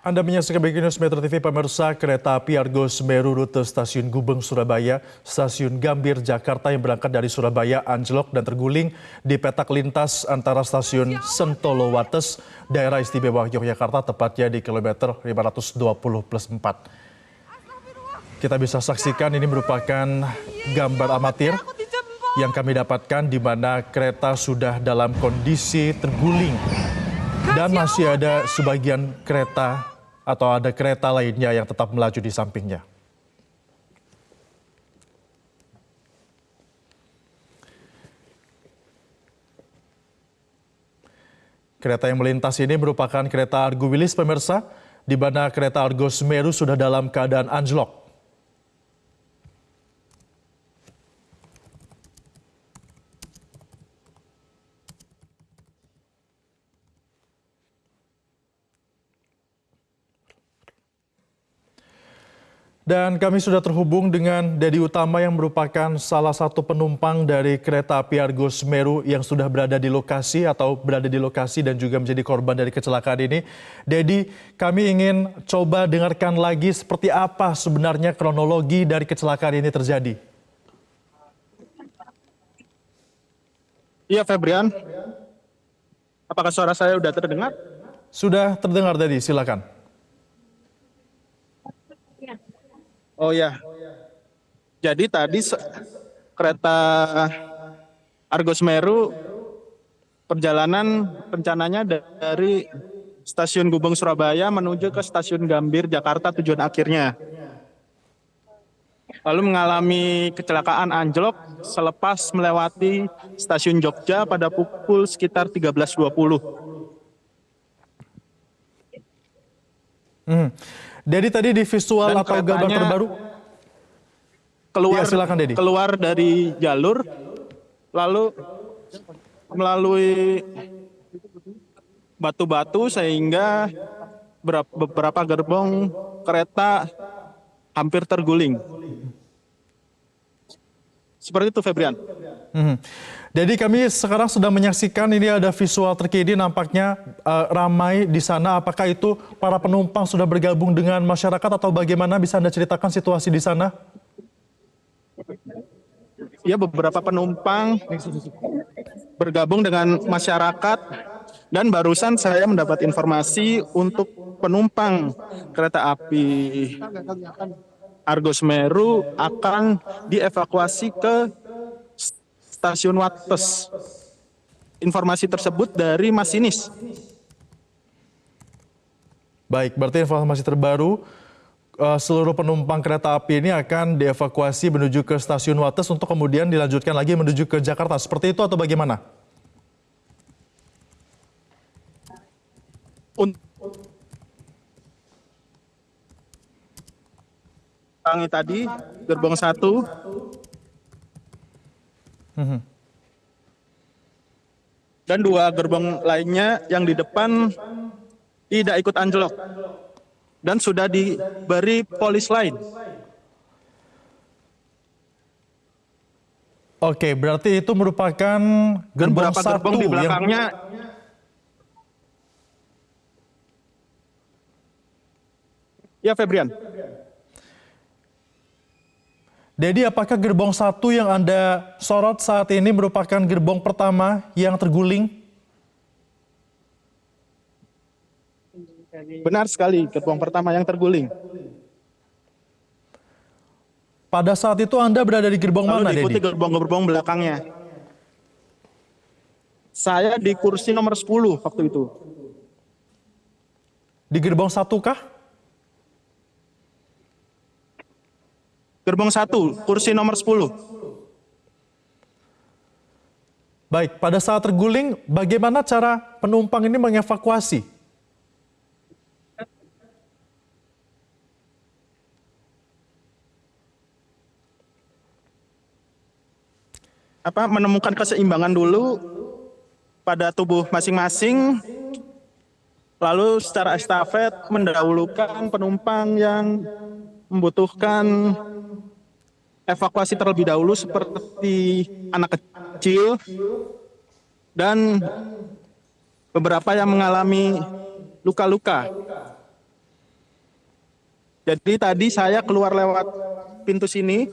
Anda menyaksikan Breaking News Metro TV, pemirsa. Kereta api Argo Semeru rute Stasiun Gubeng, Surabaya, Stasiun Gambir, Jakarta yang berangkat dari Surabaya anjlok dan terguling di petak lintas antara Stasiun Sentolo Wates, Daerah Istimewa Yogyakarta, tepatnya di kilometer 520+4. Kita bisa saksikan ini merupakan gambar amatir yang kami dapatkan di mana kereta sudah dalam kondisi terguling dan masih ada sebagian kereta atau ada kereta lainnya yang tetap melaju di sampingnya. Kereta yang melintas ini merupakan kereta Argo Wilis, pemirsa, di mana kereta Argo Semeru sudah dalam keadaan anjlok. Dan kami sudah terhubung dengan Dedi Utama yang merupakan salah satu penumpang dari kereta api Argo Semeru yang sudah berada di lokasi dan juga menjadi korban dari kecelakaan ini. Dedi, kami ingin coba dengarkan lagi seperti apa sebenarnya kronologi dari kecelakaan ini terjadi. Iya, Febrian. Apakah suara saya sudah terdengar? Sudah terdengar, Dedi, silakan. Oh ya, jadi tadi kereta Argo Semeru perjalanan rencananya dari Stasiun Gubeng Surabaya menuju ke Stasiun Gambir Jakarta tujuan akhirnya. Lalu mengalami kecelakaan anjlok selepas melewati Stasiun Jogja pada pukul sekitar 13.20. Dedi, tadi di visual Dan atau gambar terbaru keluar dari jalur, lalu melalui batu-batu sehingga beberapa gerbong kereta hampir terguling. Seperti itu, Febrian. Jadi kami sekarang sedang menyaksikan, ini ada visual terkini, nampaknya ramai di sana. Apakah itu para penumpang sudah bergabung dengan masyarakat atau bagaimana? Bisa Anda ceritakan situasi di sana? Ya, beberapa penumpang bergabung dengan masyarakat dan barusan saya mendapat informasi untuk penumpang kereta api Argo Semeru akan dievakuasi ke Stasiun Wates. Informasi tersebut dari masinis. Baik, berarti informasi terbaru seluruh penumpang kereta api ini akan dievakuasi menuju ke Stasiun Wates untuk kemudian dilanjutkan lagi menuju ke Jakarta. Seperti itu atau bagaimana? Tadi gerbong 1 dan 2 gerbong lainnya yang di depan tidak ikut anjlok dan sudah diberi polis lain. Oke, berarti itu merupakan gerbong 1 gerbong di belakangnya. Ya, Febrian. Dedi, apakah gerbong 1 yang Anda sorot saat ini merupakan gerbong pertama yang terguling? Benar sekali, gerbong pertama yang terguling. Pada saat itu Anda berada di gerbong mana, Dedi? Diikuti gerbong-gerbong belakangnya. Saya di kursi nomor 10 waktu itu. Di gerbong 1 kah? Gerbong 1, kursi nomor 10. Baik, pada saat terguling, bagaimana cara penumpang ini mengevakuasi? Menemukan keseimbangan dulu pada tubuh masing-masing, lalu secara estafet mendahulukan penumpang yang membutuhkan evakuasi terlebih dahulu seperti anak kecil dan beberapa yang mengalami luka-luka. Jadi tadi saya keluar lewat pintu sini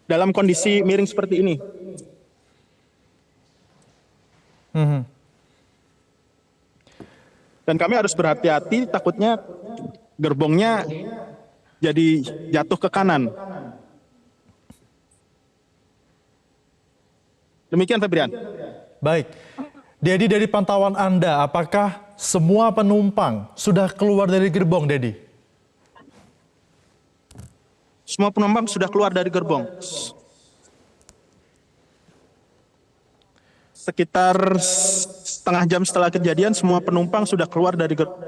dalam kondisi miring seperti ini. Dan kami harus berhati-hati, takutnya gerbongnya jadi jatuh ke kanan. Demikian Febrian. Baik, Dedi, dari pantauan Anda, apakah semua penumpang sudah keluar dari gerbong, Dedi? Semua penumpang sudah keluar dari gerbong. Sekitar setengah jam setelah kejadian, semua penumpang sudah keluar dari gerbong.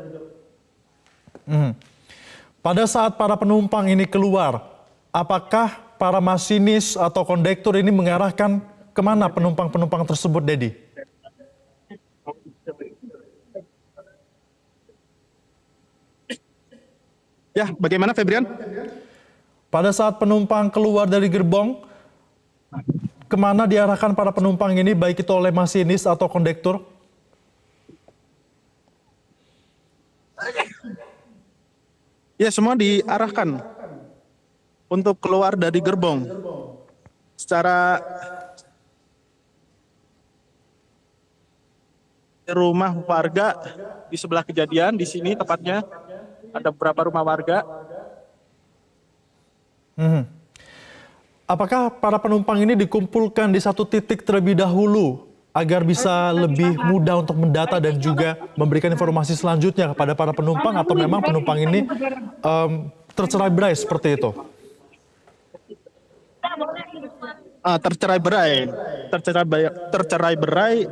Pada saat para penumpang ini keluar, apakah para masinis atau kondektur ini mengarahkan kemana penumpang-penumpang tersebut, Dedi? Ya, bagaimana Febrian? Pada saat penumpang keluar dari gerbong, kemana diarahkan para penumpang ini, baik itu oleh masinis atau kondektur? Ya, semua diarahkan untuk keluar dari gerbong. Secara rumah warga di sebelah kejadian, di sini tepatnya ada beberapa rumah warga. Apakah para penumpang ini dikumpulkan di satu titik terlebih dahulu agar bisa lebih mudah untuk mendata dan juga memberikan informasi selanjutnya kepada para penumpang, atau memang penumpang ini tercerai-berai seperti itu? Tercerai-berai.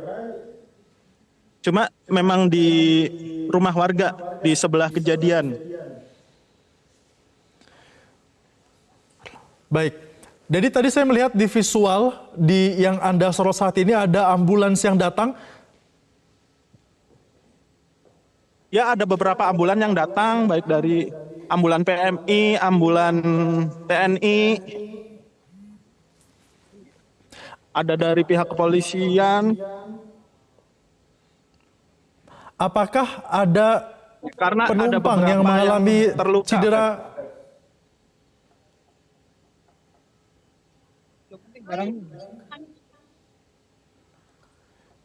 Cuma memang di rumah warga di sebelah kejadian. Baik. Jadi tadi saya melihat di visual yang Anda sorot saat ini ada ambulans yang datang. Ya, ada beberapa ambulan yang datang, baik dari ambulan PMI, ambulan TNI, ada dari pihak kepolisian. Apakah ada Karena ada penumpang beberapa yang mengalami terluka, cedera?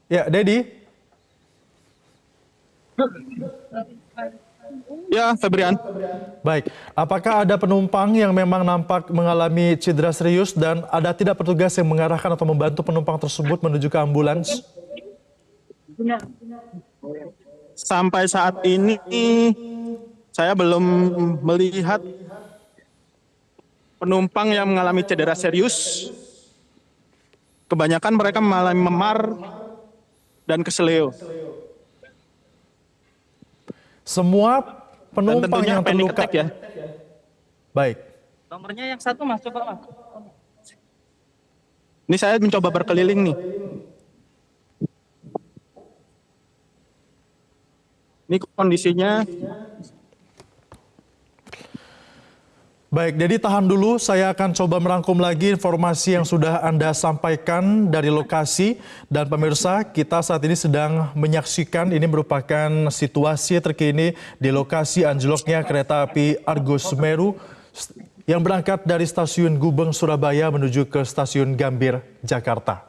Ya, Dedi. Ya, Febrian. Baik, apakah ada penumpang yang memang nampak mengalami cedera serius dan ada tidak petugas yang mengarahkan atau membantu penumpang tersebut menuju ke ambulans? Sampai saat ini saya belum melihat penumpang yang mengalami cedera serius. Kebanyakan mereka mengalami memar dan keseleo. Semua Dan penumpang tentunya yang panic terluka. attack ya. Baik. Nomornya yang satu mas, coba mas. Ini saya mencoba berkeliling nih. Ini kondisinya. Baik, jadi tahan dulu, saya akan coba merangkum lagi informasi yang sudah Anda sampaikan dari lokasi. Dan pemirsa, kita saat ini sedang menyaksikan, ini merupakan situasi terkini di lokasi anjloknya kereta api Argo Semeru yang berangkat dari stasiun Gubeng, Surabaya menuju ke stasiun Gambir, Jakarta.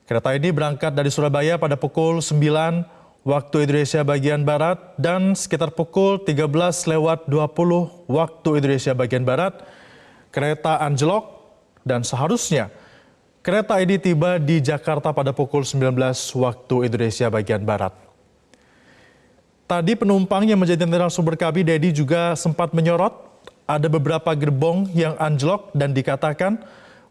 Kereta ini berangkat dari Surabaya pada pukul 9 waktu Indonesia bagian Barat dan sekitar pukul 13:20 waktu Indonesia bagian Barat, kereta anjlok dan seharusnya kereta ini tiba di Jakarta pada pukul 19 waktu Indonesia bagian Barat. Tadi penumpang yang menjadi narasumber kami, Dedi, juga sempat menyorot ada beberapa gerbong yang anjlok dan dikatakan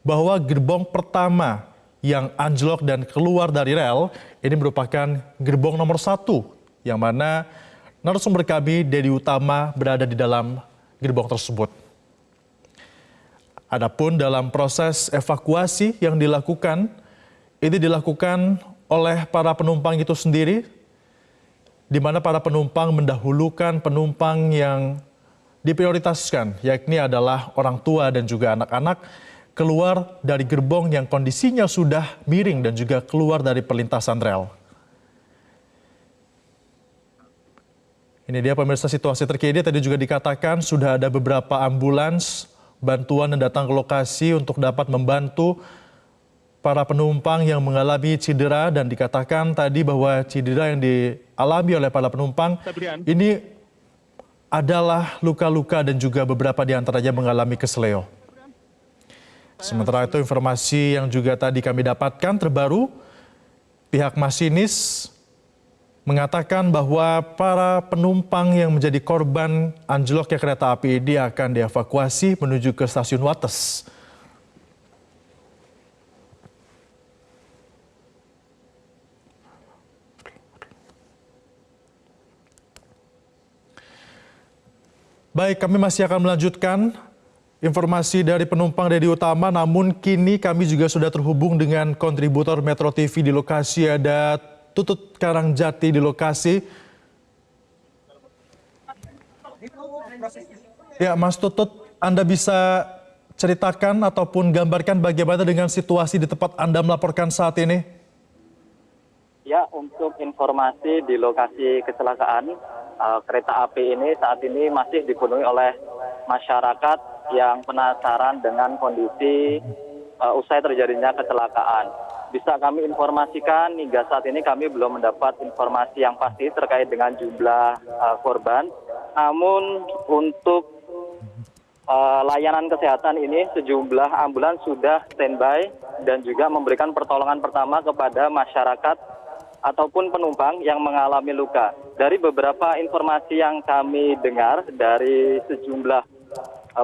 bahwa gerbong pertama yang anjlok dan keluar dari rel ini merupakan gerbong nomor 1, yang mana narasumber kami, Dedi Utama, berada di dalam gerbong tersebut. Adapun dalam proses evakuasi yang dilakukan, ini dilakukan oleh para penumpang itu sendiri, di mana para penumpang mendahulukan penumpang yang diprioritaskan, yakni adalah orang tua dan juga anak-anak, keluar dari gerbong yang kondisinya sudah miring dan juga keluar dari perlintasan rel. Ini dia pemirsa situasi terkini, tadi juga dikatakan sudah ada beberapa ambulans bantuan yang datang ke lokasi untuk dapat membantu para penumpang yang mengalami cedera, dan dikatakan tadi bahwa cedera yang dialami oleh para penumpang ini adalah luka-luka dan juga beberapa di antaranya mengalami keseleo. Sementara itu informasi yang juga tadi kami dapatkan terbaru, pihak masinis mengatakan bahwa para penumpang yang menjadi korban anjloknya kereta api ini akan dievakuasi menuju ke stasiun Wates. Baik, kami masih akan melanjutkan informasi dari penumpang Dedi Utama, namun kini kami juga sudah terhubung dengan kontributor Metro TV di lokasi, ada Tutut Karangjati di lokasi. Ya, Mas Tutut, Anda bisa ceritakan ataupun gambarkan bagaimana dengan situasi di tempat Anda melaporkan saat ini? Ya, untuk informasi di lokasi kecelakaan kereta api ini saat ini masih dipenuhi oleh masyarakat yang penasaran dengan kondisi usai terjadinya kecelakaan. Bisa kami informasikan hingga saat ini kami belum mendapat informasi yang pasti terkait dengan jumlah korban. Namun untuk layanan kesehatan ini sejumlah ambulans sudah standby dan juga memberikan pertolongan pertama kepada masyarakat ataupun penumpang yang mengalami luka. Dari beberapa informasi yang kami dengar dari sejumlah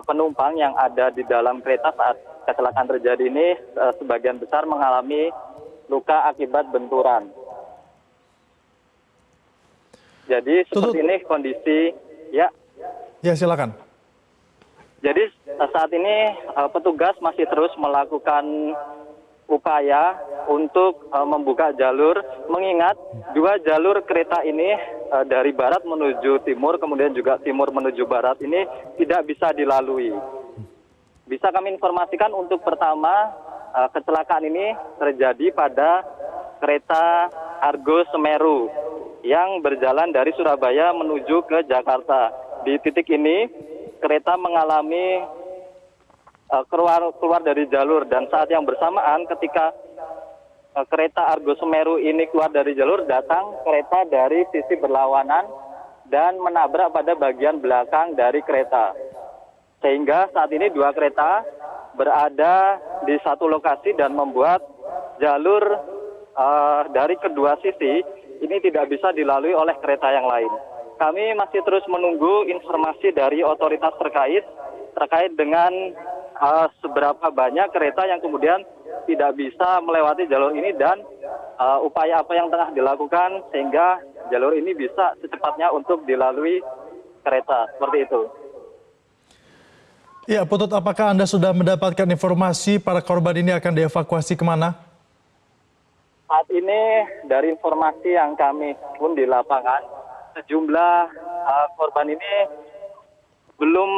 penumpang yang ada di dalam kereta saat kecelakaan terjadi ini, sebagian besar mengalami luka akibat benturan. Jadi seperti ini kondisi, ya. Ya, silakan. Jadi saat ini petugas masih terus melakukan upaya untuk membuka jalur, mengingat dua jalur kereta ini dari barat menuju timur, kemudian juga timur menuju barat ini tidak bisa dilalui. Bisa kami informasikan untuk pertama, kecelakaan ini terjadi pada kereta Argo Semeru yang berjalan dari Surabaya menuju ke Jakarta. Di titik ini kereta mengalami keluar dari jalur, dan saat yang bersamaan ketika kereta Argo Semeru ini keluar dari jalur, datang kereta dari sisi berlawanan dan menabrak pada bagian belakang dari kereta. Sehingga saat ini dua kereta berada di satu lokasi dan membuat jalur dari kedua sisi ini tidak bisa dilalui oleh kereta yang lain. Kami masih terus menunggu informasi dari otoritas terkait dengan seberapa banyak kereta yang kemudian tidak bisa melewati jalur ini dan upaya apa yang tengah dilakukan sehingga jalur ini bisa secepatnya untuk dilalui kereta. Seperti itu. Ya, Putut, apakah Anda sudah mendapatkan informasi para korban ini akan dievakuasi kemana? Saat ini dari informasi yang kami pun di lapangan, sejumlah korban ini belum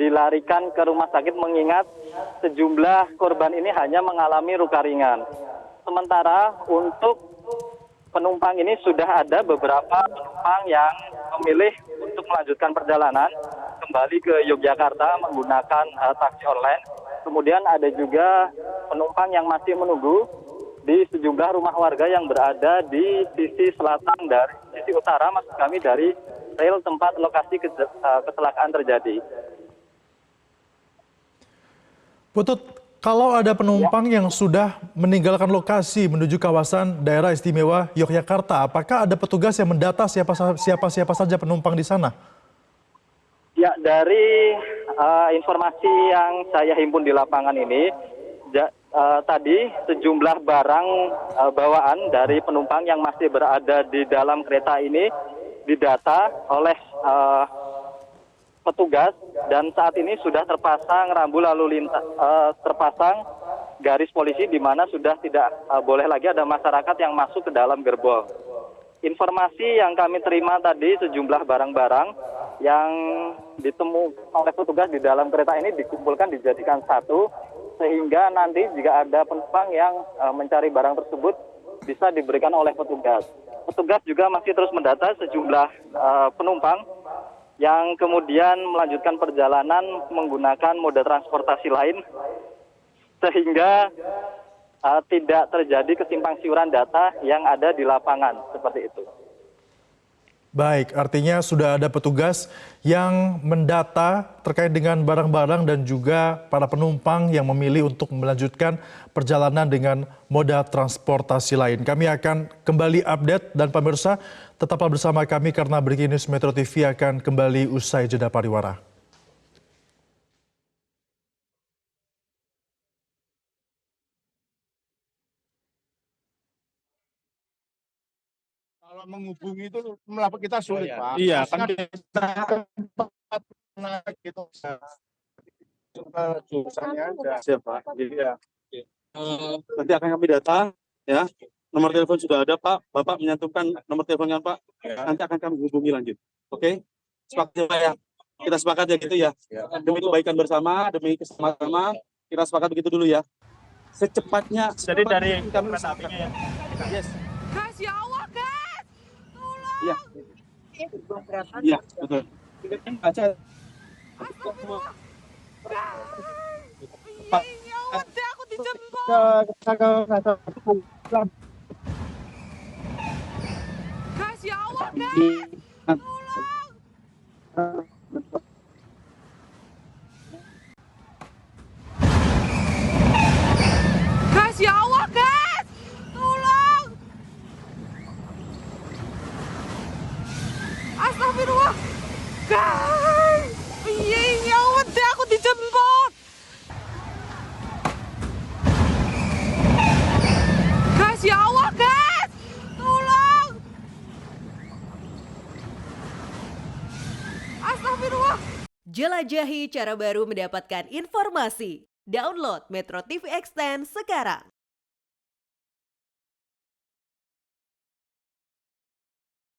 dilarikan ke rumah sakit, mengingat sejumlah korban ini hanya mengalami luka ringan. Sementara untuk penumpang ini sudah ada beberapa penumpang yang memilih untuk melanjutkan perjalanan kembali ke Yogyakarta menggunakan taksi online. Kemudian ada juga penumpang yang masih menunggu di sejumlah rumah warga yang berada di sisi selatan dari sisi utara, maksud kami dari rel tempat lokasi kecelakaan terjadi. Putut, kalau ada penumpang yang sudah meninggalkan lokasi menuju kawasan daerah istimewa Yogyakarta, apakah ada petugas yang mendata siapa saja penumpang di sana? Ya, dari informasi yang saya himpun di lapangan ini, tadi sejumlah barang bawaan dari penumpang yang masih berada di dalam kereta ini didata oleh petugas, dan saat ini sudah terpasang rambu lalu lintas, terpasang garis polisi di mana sudah tidak boleh lagi ada masyarakat yang masuk ke dalam gerbong. Informasi yang kami terima tadi, sejumlah barang-barang yang ditemukan oleh petugas di dalam kereta ini dikumpulkan, dijadikan satu, sehingga nanti jika ada penumpang yang mencari barang tersebut bisa diberikan oleh petugas. petugas juga masih terus mendata sejumlah penumpang yang kemudian melanjutkan perjalanan menggunakan moda transportasi lain sehingga tidak terjadi kesimpang siuran data yang ada di lapangan seperti itu. Baik, artinya sudah ada petugas yang mendata terkait dengan barang-barang dan juga para penumpang yang memilih untuk melanjutkan perjalanan dengan moda transportasi lain. Kami akan kembali update dan pemirsa tetaplah bersama kami karena Breaking News Metro TV akan kembali usai jeda pariwara. Kalau menghubungi itu melapor kita sulit, Pak. Iya, kan gitu. Jurusannya aja. siap Pak. Jadi ya, nanti akan kami data ya. Nomor telepon sudah ada Pak. Bapak menyatukan nomor teleponnya Pak. Nanti akan kami hubungi lanjut. Oke? Sepakat ya Pak ya. Kita sepakat ya gitu ya. Demi kebaikan bersama, demi keselamatan, kita sepakat begitu dulu ya. Secepatnya. Jadi dari kami kereta apinya ya. Yes. Guys, ya Allah, guys! Tolong! Iya. Iya, betul. Baca. Pak. Ya Allah, deh, aku dijemput! Guys, ya Allah, guys! Tolong! Guys, ya Allah, guys! Tolong! Astagfirullah! Guys! Ya Allah, deh, aku dijemput! Guys, ya Allah, guys! Tolong! Astagfirullah! Jelajahi cara baru mendapatkan informasi. Download Metro TV Extend sekarang.